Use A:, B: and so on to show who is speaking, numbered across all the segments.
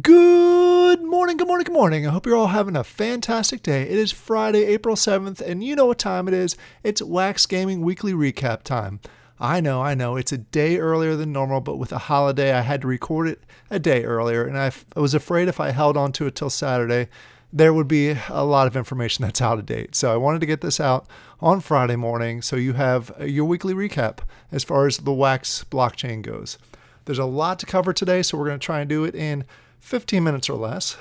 A: Good morning, good morning, good morning. I hope you're all having a fantastic day. It is Friday, April 7th, and you know what time it is. It's Wax Gaming Weekly Recap time. I know, it's a day earlier than normal, but with a holiday, I had to record it a day earlier, and I was afraid if I held on to it till Saturday, there would be a lot of information that's out of date. So I wanted to get this out on Friday morning so you have your weekly recap as far as the Wax blockchain goes. There's a lot to cover today, so we're going to try and do it in 15 minutes or less.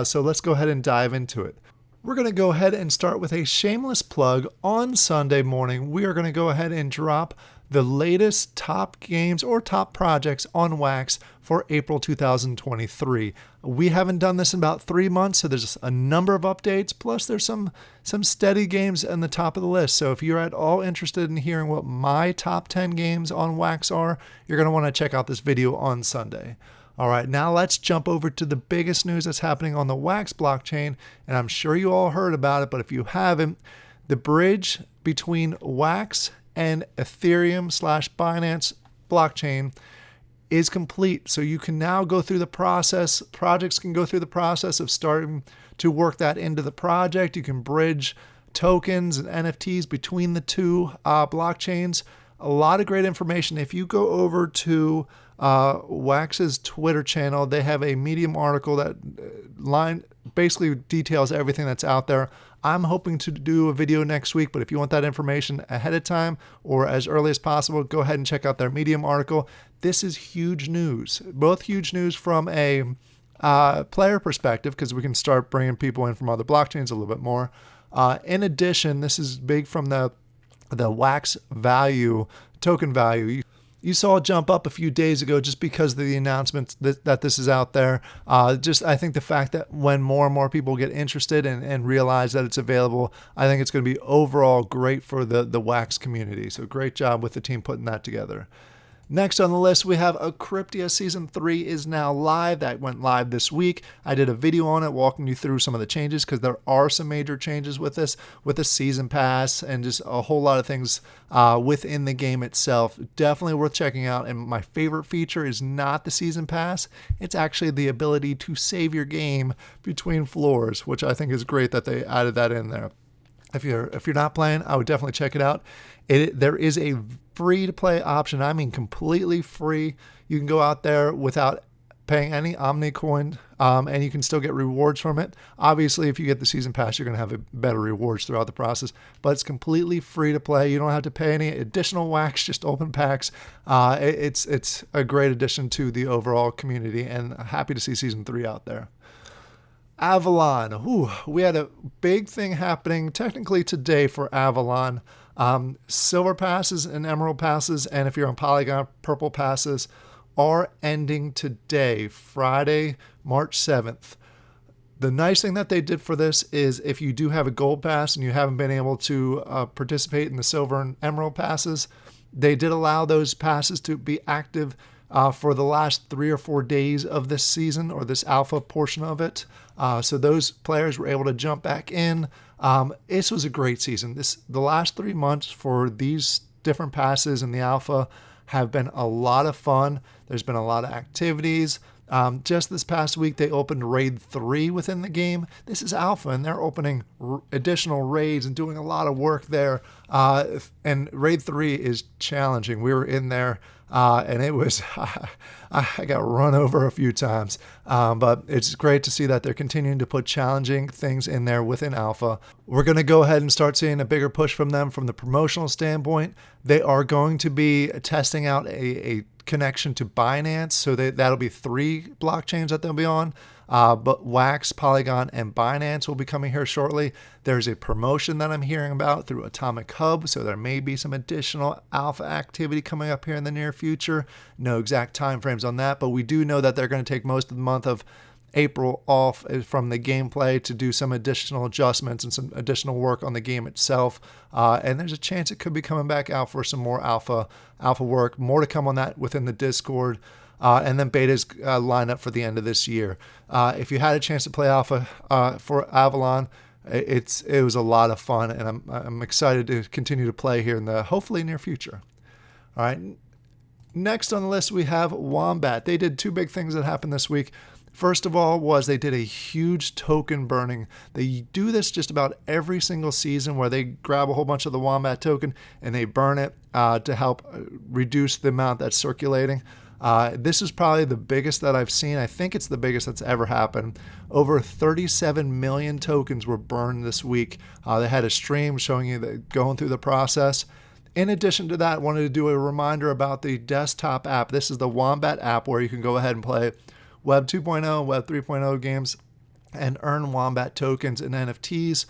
A: So let's go ahead and dive into it. We're going to go ahead and start with a shameless plug. On Sunday morning, we are going to go ahead and drop the latest top games or top projects on Wax for April 2023. We haven't done this in about 3 months, so there's a number of updates, plus there's some steady games on the top of the list. So if you're at all interested in hearing what my top 10 games on Wax are, you're going to want to check out this video on Sunday. All right, now let's jump over to the biggest news that's happening on the Wax blockchain, and I'm sure you all heard about it, but if you haven't, the bridge between Wax and Ethereum/Binance blockchain is complete. So you can now go through the process. Projects can go through the process of starting to work that into the project. You can bridge tokens and NFTs between the two blockchains. A lot of great information. If you go over to Wax's Twitter channel, they have a Medium article that basically details everything that's out there. I'm hoping to do a video next week, but if you want that information ahead of time or as early as possible, go ahead and check out their Medium article. This is huge news, both huge news from a player perspective, because we can start bringing people in from other blockchains a little bit more. In addition, this is big from the Wax value, token value. You saw it jump up a few days ago just because of the announcement that this is out there. I think the fact that when more and more people get interested and realize that it's available, I think it's going to be overall great for the Wax community. So great job with the team putting that together. Next on the list, we have Cryptia Season 3 is now live. That went live this week. I did a video on it walking you through some of the changes because there are some major changes with this, with the Season Pass and just a whole lot of things within the game itself. Definitely worth checking out. And my favorite feature is not the Season Pass. It's actually the ability to save your game between floors, which I think is great that they added that in there. If you're not playing, I would definitely check it out. There is a free-to-play option. I mean, completely free. You can go out there without paying any Omni coin, and you can still get rewards from it. Obviously, if you get the Season Pass, you're going to have better rewards throughout the process. But it's completely free to play. You don't have to pay any additional Wax, just open packs. It's a great addition to the overall community, and happy to see Season 3 out there. Avalon. We had a big thing happening technically today for Avalon. Silver passes and emerald passes, and if you're on Polygon, purple passes are ending today, Friday, March 7th. The nice thing that they did for this is if you do have a gold pass and you haven't been able to participate in the silver and emerald passes, they did allow those passes to be active for the last 3 or 4 days of this season, or this alpha portion of it. So those players were able to jump back in. This was a great season. The last 3 months for these different passes in the alpha have been a lot of fun. There's been a lot of activities. Just this past week, they opened Raid 3 within the game. This is alpha, and they're opening additional raids and doing a lot of work there. And Raid 3 is challenging. We were in there, and it was, I got run over a few times. But it's great to see that they're continuing to put challenging things in there within alpha. We're going to go ahead and start seeing a bigger push from them from the promotional standpoint. They are going to be testing out a connection to Binance, so that'll be 3 blockchains that they'll be on. But Wax, Polygon, and Binance will be coming here shortly. There's a promotion that I'm hearing about through Atomic Hub, so there may be some additional alpha activity coming up here in the near future. No exact timeframes on that, but we do know that they're going to take most of the month of April off from the gameplay to do some additional adjustments and some additional work on the game itself. And there's a chance it could be coming back out for some more alpha work. More to come on that within the Discord. And then betas line up for the end of this year. If you had a chance to play alpha for Avalon, it was a lot of fun, and I'm excited to continue to play here in the hopefully near future. All right. Next on the list, we have Wombat. They did 2 big things that happened this week. First of all was they did a huge token burning. They do this just about every single season where they grab a whole bunch of the Wombat token and they burn it to help reduce the amount that's circulating. This is probably the biggest that I've seen. I think it's the biggest that's ever happened. Over 37 million tokens were burned this week. They had a stream showing you that going through the process. In addition to that, I wanted to do a reminder about the desktop app. This is the Wombat app where you can go ahead and play Web 2.0, Web 3.0 games and earn Wombat tokens and NFTs.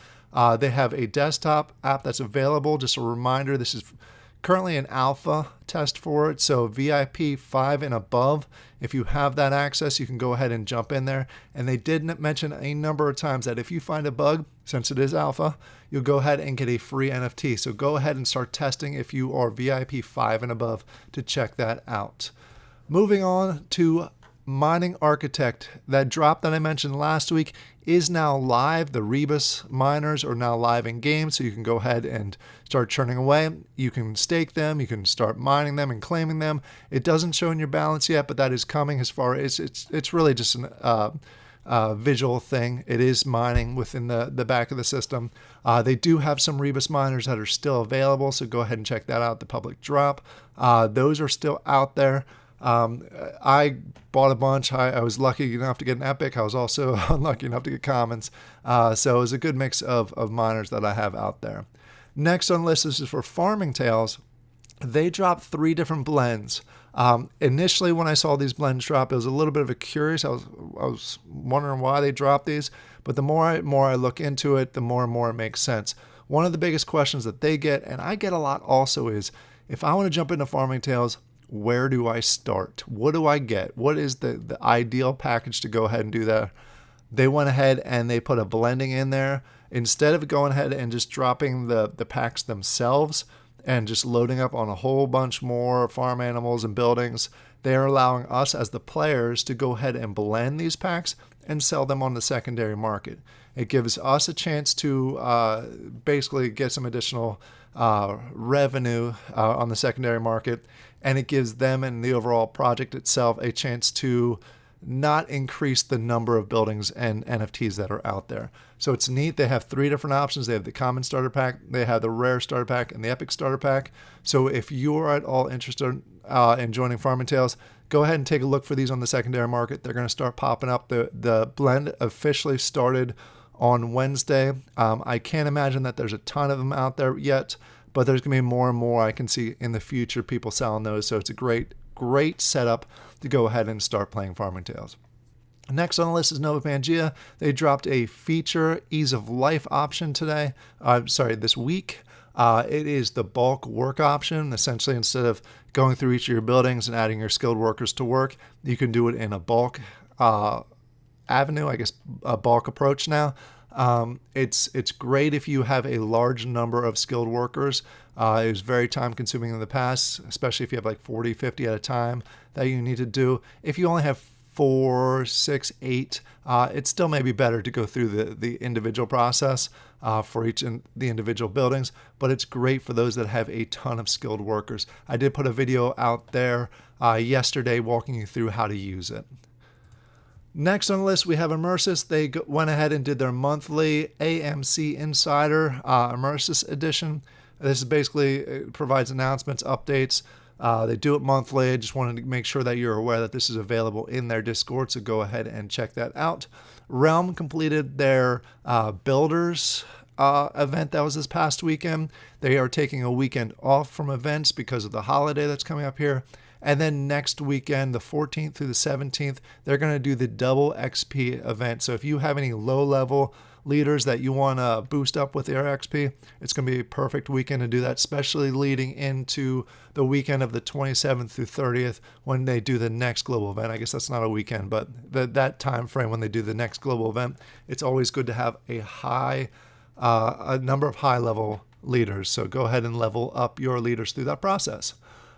A: They have a desktop app that's available. Just a reminder, this is currently an alpha test for it, so VIP 5 and above. If you have that access, you can go ahead and jump in there. And they did mention a number of times that if you find a bug, since it is alpha, you'll go ahead and get a free NFT. So go ahead and start testing if you are VIP 5 and above to check that out. Moving on to Mining Architect. That drop that I mentioned last week is now live. The Rebus miners are now live in game, so you can go ahead and start churning away. You can stake them, you can start mining them and claiming them. It doesn't show in your balance yet, but that is coming. As far as it's really just an visual thing. It is mining within the back of the system. They do have some Rebus miners that are still available, so go ahead and check that out, the public drop. Those are still out there. I bought a bunch. I was lucky enough to get an epic. I was also unlucky enough to get commons. So it was a good mix of miners that I have out there. Next on the list, this is for Farming Tales. They dropped 3 different blends. Initially, when I saw these blends drop, it was a little bit of a curious. I was wondering why they dropped these, but the more I look into it, the more and more it makes sense. One of the biggest questions that they get, and I get a lot also, is if I want to jump into Farming Tales, where do I start? What do I get? What is the ideal package to go ahead and do that? They went ahead and they put a blending in there. Instead of going ahead and just dropping the packs themselves and just loading up on a whole bunch more farm animals and buildings, they're allowing us as the players to go ahead and blend these packs and sell them on the secondary market. It gives us a chance to basically get some additional revenue on the secondary market, and it gives them and the overall project itself a chance to not increase the number of buildings and NFTs that are out there. So it's neat. They have 3 different options. They have the common starter pack, they have the rare starter pack, and the epic starter pack. So if you're at all interested in joining Farming Tales, go ahead and take a look for these on the secondary market. They're going to start popping up. The blend officially started on Wednesday. I can't imagine that there's a ton of them out there yet, but there's going to be more and more I can see in the future people selling those. So it's a great setup to go ahead and start playing Farming Tales. Next on the list is Nova Pangea. They dropped a feature ease of life option this week. It is the bulk work option. Essentially, instead of going through each of your buildings and adding your skilled workers to work, you can do it in a bulk avenue, I guess, a bulk approach now. It's great if you have a large number of skilled workers. It was very time consuming in the past, especially if you have like 40, 50 at a time that you need to do. If you only have 4, 6, 8, it still may be better to go through the individual process for each in the individual buildings, but it's great for those that have a ton of skilled workers. I did put a video out there yesterday walking you through how to use it. Next on the list, we have Immersis. They went ahead and did their monthly AMC Insider Immersis edition. This is basically, it provides announcements, updates. They do it monthly. I just wanted to make sure that you're aware that this is available in their Discord, so go ahead and check that out. Realm completed their Builders event that was this past weekend. They are taking a weekend off from events because of the holiday that's coming up here. And then next weekend, the 14th through the 17th, they're going to do the double XP event. So if you have any low-level leaders that you want to boost up with their XP, it's going to be a perfect weekend to do that, especially leading into the weekend of the 27th through 30th when they do the next global event. I guess that's not a weekend, but that time frame when they do the next global event, it's always good to have a number of high-level leaders. So go ahead and level up your leaders through that process.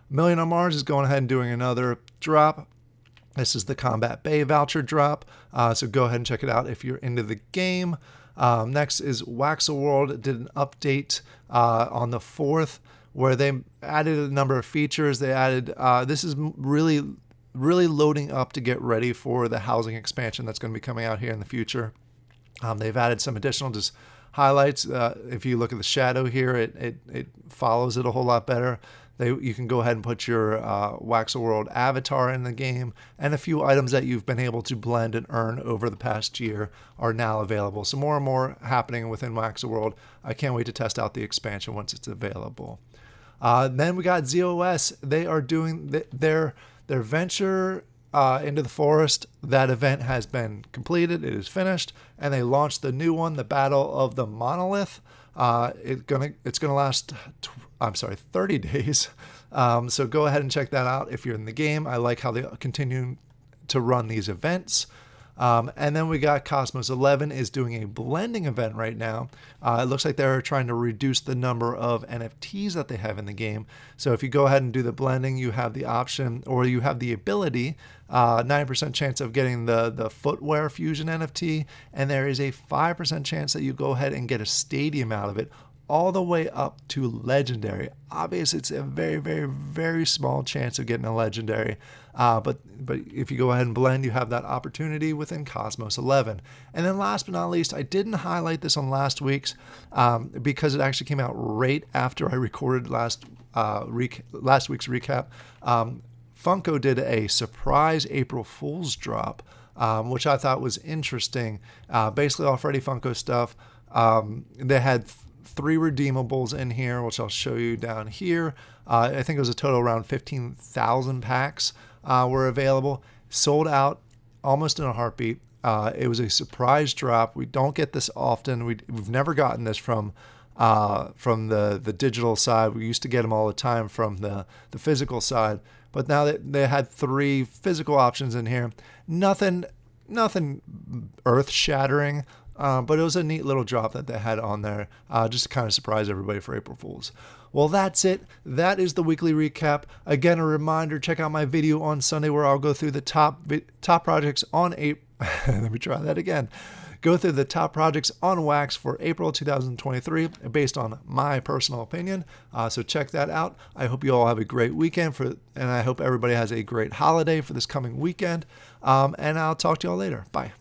A: Million on Mars is going ahead and doing another drop. This is the Combat Bay voucher drop, so go ahead and check it out if you're into the game. Next is Waxel World did an update on the 4th where they added a number of features. They added, this is really really loading up to get ready for the housing expansion that's going to be coming out here in the future. They've added some additional just highlights. If you look at the shadow here, it follows it a whole lot better. You can go ahead and put your Wax World avatar in the game, and a few items that you've been able to blend and earn over the past year are now available. So more and more happening within Wax World. I can't wait to test out the expansion once it's available. Then we got ZOS. They are doing their venture into the forest. That event has been completed. It is finished, and they launched the new one, the Battle of the Monolith. It's gonna last 30 days. So go ahead and check that out if you're in the game. I like how they continue to run these events. And then we got Cosmos 11 is doing a blending event right now. It looks like they're trying to reduce the number of NFTs that they have in the game. So if you go ahead and do the blending, you have the option, or you have the ability, 9% chance of getting the footwear fusion NFT, and there is a 5% chance that you go ahead and get a stadium out of it, all the way up to legendary. Obviously, it's a very, very, very small chance of getting a legendary. But if you go ahead and blend, you have that opportunity within Cosmos 11. And then last but not least, I didn't highlight this on last week's because it actually came out right after I recorded last week's recap. Funko did a surprise April Fool's drop, which I thought was interesting. Basically, all Freddy Funko stuff. They had 3 redeemables in here, which I'll show you down here. I think it was a total around 15,000 packs were available. Sold out almost in a heartbeat. It was a surprise drop. We don't get this often. We've never gotten this from the digital side. We used to get them all the time from the physical side. But now they had 3 physical options in here. Nothing earth-shattering. But it was a neat little drop that they had on there, just to kind of surprise everybody for April Fools. Well, that's it. That is the weekly recap. Again, a reminder, check out my video on Sunday where I'll go through the top projects on April. Let me try that again. Go through the top projects on Wax for April 2023 based on my personal opinion. So check that out. I hope you all have a great weekend, and I hope everybody has a great holiday for this coming weekend. And I'll talk to you all later. Bye.